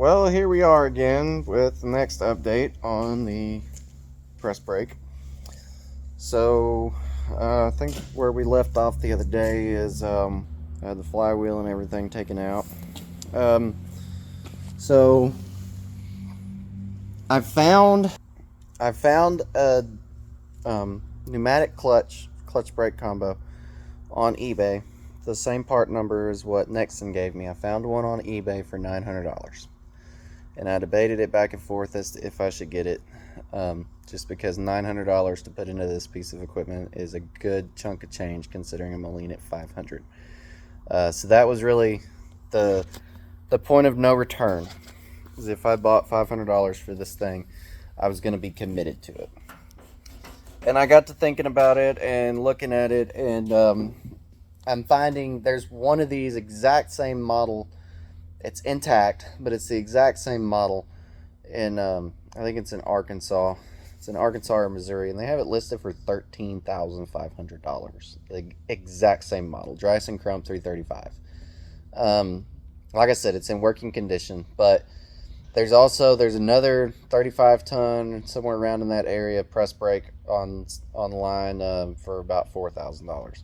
Well, here we are again with the next update on the press brake. So, I think where we left off the other day is I had the flywheel and everything taken out. Um, so I found a pneumatic clutch brake combo on eBay. The same part number as what Nexon gave me. I found one on eBay for $900. And I debated it back and forth as to if I should get it, just because $900 to put into this piece of equipment is a good chunk of change considering I'm only in at $500. So that was really the point of no return. Is if I bought $500 for this thing, I was going to be committed to it. And I got to thinking about it and looking at it, and I'm finding there's one of these exact same model. It's intact, but it's the exact same model in, I think it's in Arkansas. It's in Arkansas or Missouri, and they have it listed for $13,500. The exact same model, Dryson Crump 335. Like I said, it's in working condition, but there's another 35 ton, somewhere around in that area, press brake online for about $4,000.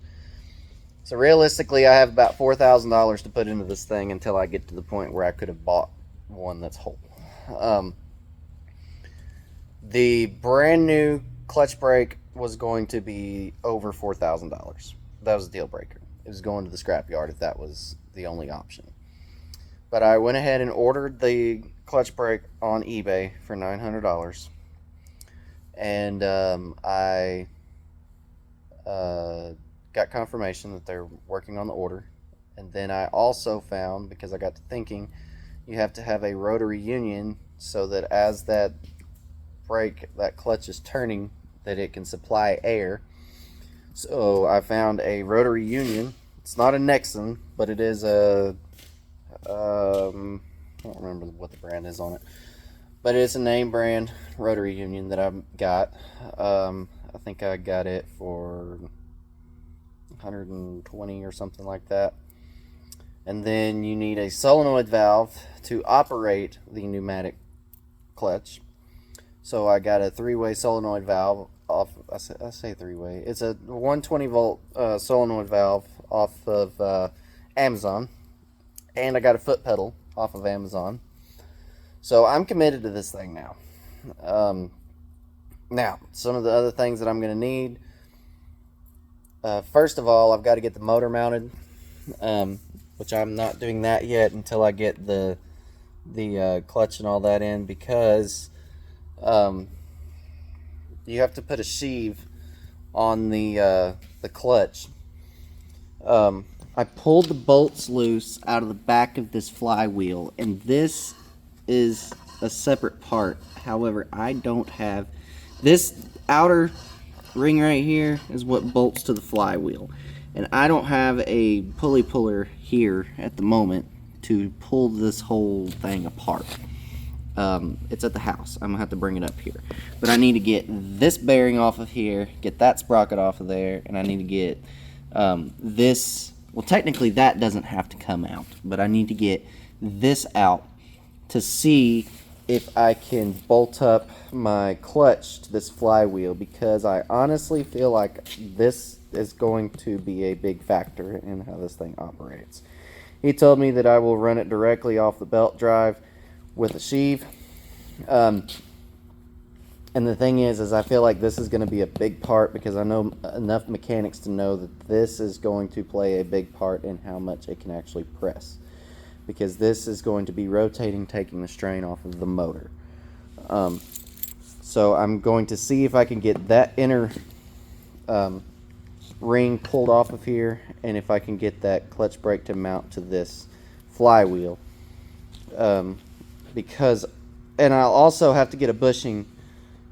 So realistically, I have about $4,000 to put into this thing until I get to the point where I could have bought one that's whole. The brand new clutch brake was going to be over $4,000. That was a deal breaker. It was going to the scrapyard if that was the only option. But I went ahead and ordered the clutch brake on eBay for $900. And I got confirmation that they're working on the order. And then I also found, because I got to thinking, you have to have a rotary union so that as that clutch is turning, that it can supply air. So I found a rotary union. It's not a Nexon, but it is a I don't remember what the brand is on it, but it's a name brand rotary union that I got. I think I got it for $120 or something like that. And then you need a solenoid valve to operate the pneumatic clutch. So I got a 3-way solenoid valve off. I say 3-way. It's a 120 volt solenoid valve off of Amazon, and I got a foot pedal off of Amazon. So I'm committed to this thing now. Now, some of the other things that I'm going to need. First of all, I've got to get the motor mounted, which I'm not doing that yet until I get the clutch and all that in, because you have to put a sheave on the clutch. I pulled the bolts loose out of the back of this flywheel, and this is a separate part. However, I don't have this outer ring right here is what bolts to the flywheel, and I don't have a pulley puller here at the moment to pull this whole thing apart. It's at the house. I'm gonna have to bring it up here, but I need to get this bearing off of here, get that sprocket off of there, and I need to get this. Well, technically that doesn't have to come out, but I need to get this out to see if I can bolt up my clutch to this flywheel, because I honestly feel like this is going to be a big factor in how this thing operates. He told me that I will run it directly off the belt drive with a sheave. And the thing is I feel like this is going to be a big part, because I know enough mechanics to know that this is going to play a big part in how much it can actually press, because this is going to be rotating, taking the strain off of the motor. So I'm going to see if I can get that inner ring pulled off of here, and if I can get that clutch brake to mount to this flywheel. And I'll also have to get a bushing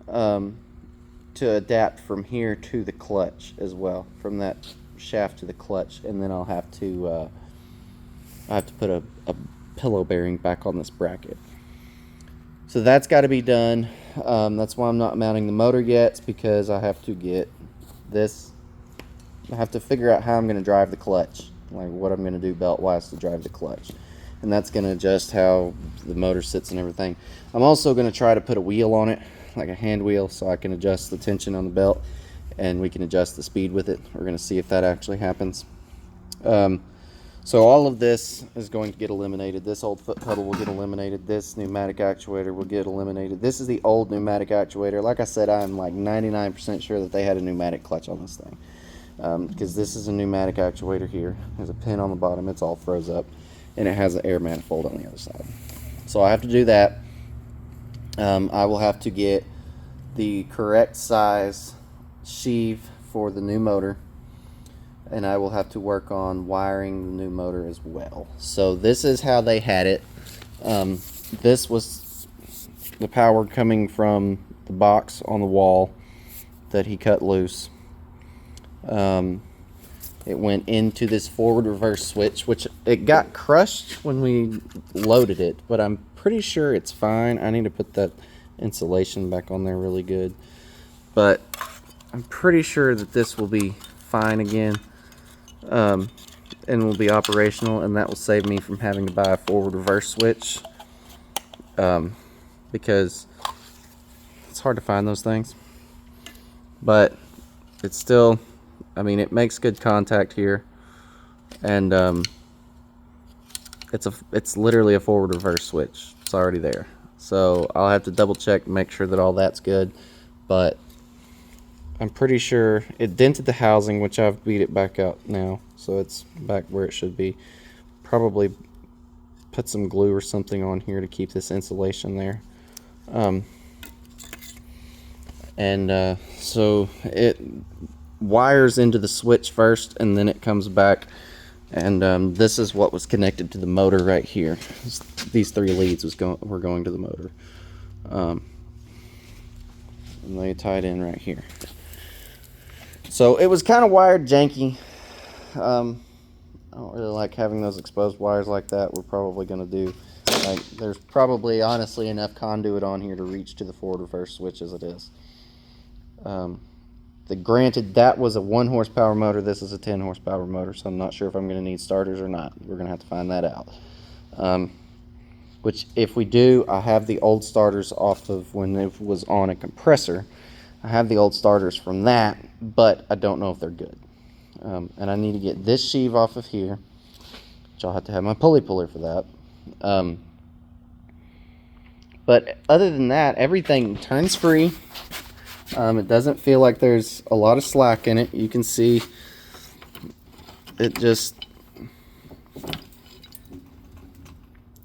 to adapt from here to the clutch as well, from that shaft to the clutch, and then I'll have to put a pillow bearing back on this bracket. So that's got to be done. That's why I'm not mounting the motor yet, because I have to get this. I have to figure out how I'm going to drive the clutch, like what I'm going to do belt wise to drive the clutch. and that's going to adjust how the motor sits and everything. I'm also going to try to put a wheel on it, like a hand wheel, so I can adjust the tension on the belt and we can adjust the speed with it. We're going to see if that actually happens. So all of this is going to get eliminated. This old foot pedal will get eliminated. This pneumatic actuator will get eliminated. This is the old pneumatic actuator. Like I said, I'm like 99% sure that they had a pneumatic clutch on this thing. Because this is a pneumatic actuator here. There's a pin on the bottom. It's all froze up. And it has an air manifold on the other side. So I have to do that. I will have to get the correct size sheave for the new motor. And I will have to work on wiring the new motor as well. So this is how they had it. This was the power coming from the box on the wall that he cut loose. It went into this forward reverse switch, which it got crushed when we loaded it, but I'm pretty sure it's fine. I need to put that insulation back on there really good, but I'm pretty sure that this will be fine again. And will be operational, and that will save me from having to buy a forward reverse switch, because it's hard to find those things. But it's still, I mean, it makes good contact here, and it's literally a forward reverse switch. It's already there, so I'll have to double check and make sure that all that's good. But I'm pretty sure it dented the housing, which I've beat it back out now, so it's back where it should be. Probably put some glue or something on here to keep this insulation there. So it wires into the switch first, and then it comes back. And this is what was connected to the motor right here. These three leads were going to the motor. And they tied in right here. So it was kind of wired janky. I don't really like having those exposed wires like that. We're probably going to do, like, there's probably honestly enough conduit on here to reach to the forward reverse switch as it is. Granted, that was a 1 horsepower motor. This is a 10 horsepower motor, so I'm not sure if I'm going to need starters or not. We're going to have to find that out. Which, if we do, I have the old starters off of when it was on a compressor. I have the old starters from that, but I don't know if they're good. And I need to get this sheave off of here, which I'll have to have my pulley puller for that. But other than that, everything turns free. It doesn't feel like there's a lot of slack in it. You can see it just,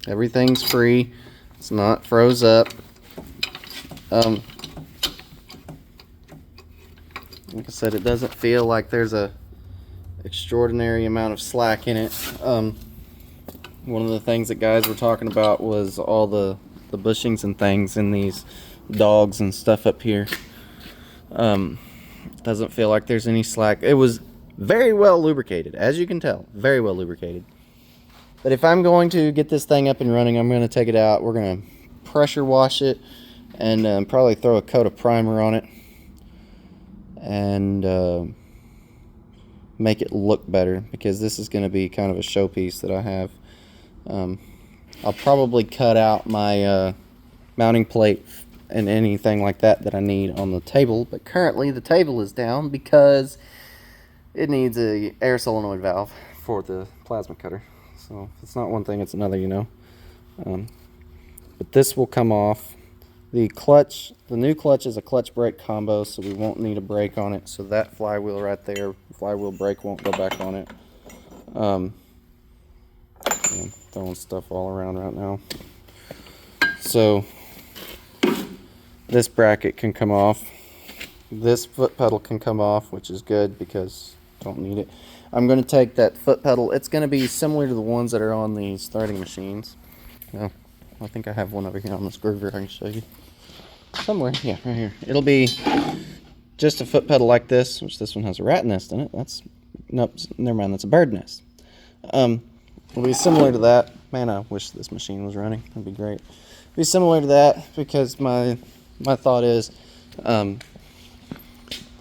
everything's free. It's not froze up. Like I said, it doesn't feel like there's a extraordinary amount of slack in it. One of the things that guys were talking about was all the bushings and things in these dogs and stuff up here. Doesn't feel like there's any slack. It was very well lubricated, as you can tell, very well lubricated. But if I'm going to get this thing up and running, I'm going to take it out. We're going to pressure wash it and probably throw a coat of primer on it and make it look better, because this is going to be kind of a showpiece that I have. I'll probably cut out my mounting plate and anything like that I need on the table, but currently the table is down because it needs a air solenoid valve for the plasma cutter. So if it's not one thing, it's another, you know. But this will come off. The clutch, the new clutch is a clutch brake combo, so we won't need a brake on it. So that flywheel right there, flywheel brake won't go back on it. I'm throwing stuff all around right now. So this bracket can come off. This foot pedal can come off, which is good because I don't need it. I'm going to take that foot pedal. It's going to be similar to the ones that are on these threading machines. Oh, I think I have one over here on this groover I can show you. Somewhere, yeah, right here. It'll be just a foot pedal like this, which this one has a rat nest in it. That's, nope, never mind, that's a bird nest. It'll be similar to that. Man, I wish this machine was running. That'd be great. It'll be similar to that because my thought is that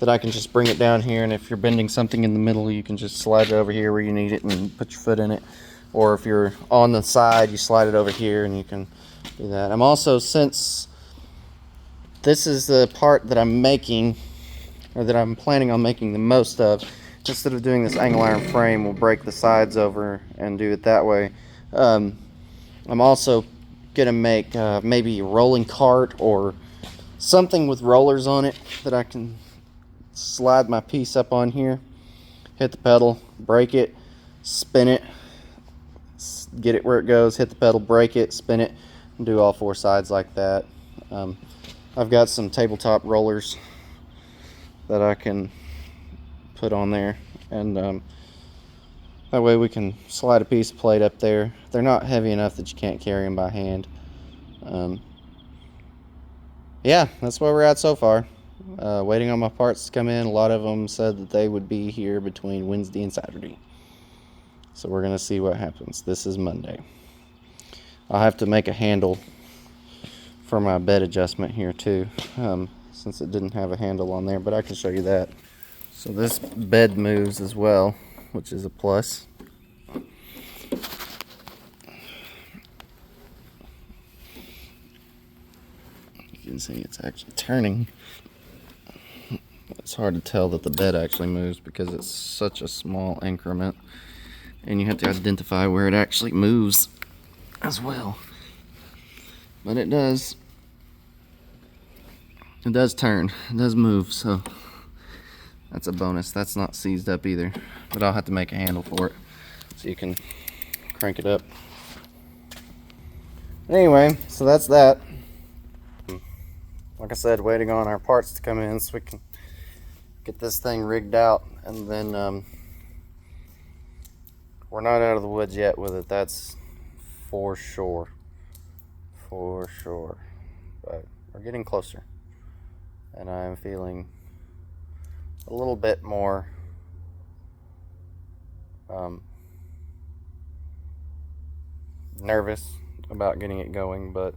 I can just bring it down here, and if you're bending something in the middle, you can just slide it over here where you need it and put your foot in it. or if you're on the side, you slide it over here and you can do that. I'm also, since this is the part that I'm making, or that I'm planning on making the most of, instead of doing this angle iron frame, we'll break the sides over and do it that way. I'm also gonna make maybe a rolling cart or something with rollers on it that I can slide my piece up on here, hit the pedal, break it, spin it, get it where it goes, hit the pedal, break it, spin it, and do all 4 sides like that. I've got some tabletop rollers that I can put on there, and that way we can slide a piece of plate up there. They're not heavy enough that you can't carry them by hand. Yeah, that's where we're at so far. Waiting on my parts to come in. A lot of them said that they would be here between Wednesday and Saturday. So we're going to see what happens. This is Monday. I'll have to make a handle for my bed adjustment here too, since it didn't have a handle on there, but I can show you that. So this bed moves as well, which is a plus. You can see it's actually turning. It's hard to tell that the bed actually moves because it's such a small increment, and you have to identify where it actually moves as well. But it does. It does turn. It does move, so that's a bonus. That's not seized up either, but I'll have to make a handle for it so you can crank it up. Anyway, so that's that. Like I said, waiting on our parts to come in so we can get this thing rigged out, and then we're not out of the woods yet with it, that's for sure. But we're getting closer, and I'm feeling a little bit more nervous about getting it going, but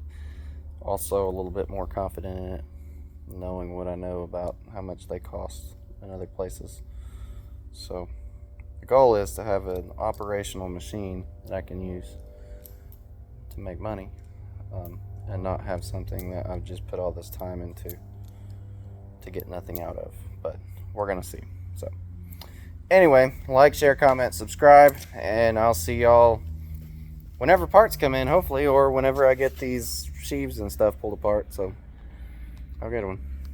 also a little bit more confident in it, knowing what I know about how much they cost in other places. So the goal is to have an operational machine that I can use to make money, and not have something that I've just put all this time into to get nothing out of. But we're gonna see. So anyway, like, share, comment, subscribe, and I'll see y'all whenever parts come in, hopefully, or whenever I get these sheaves and stuff pulled apart. So I'll get one.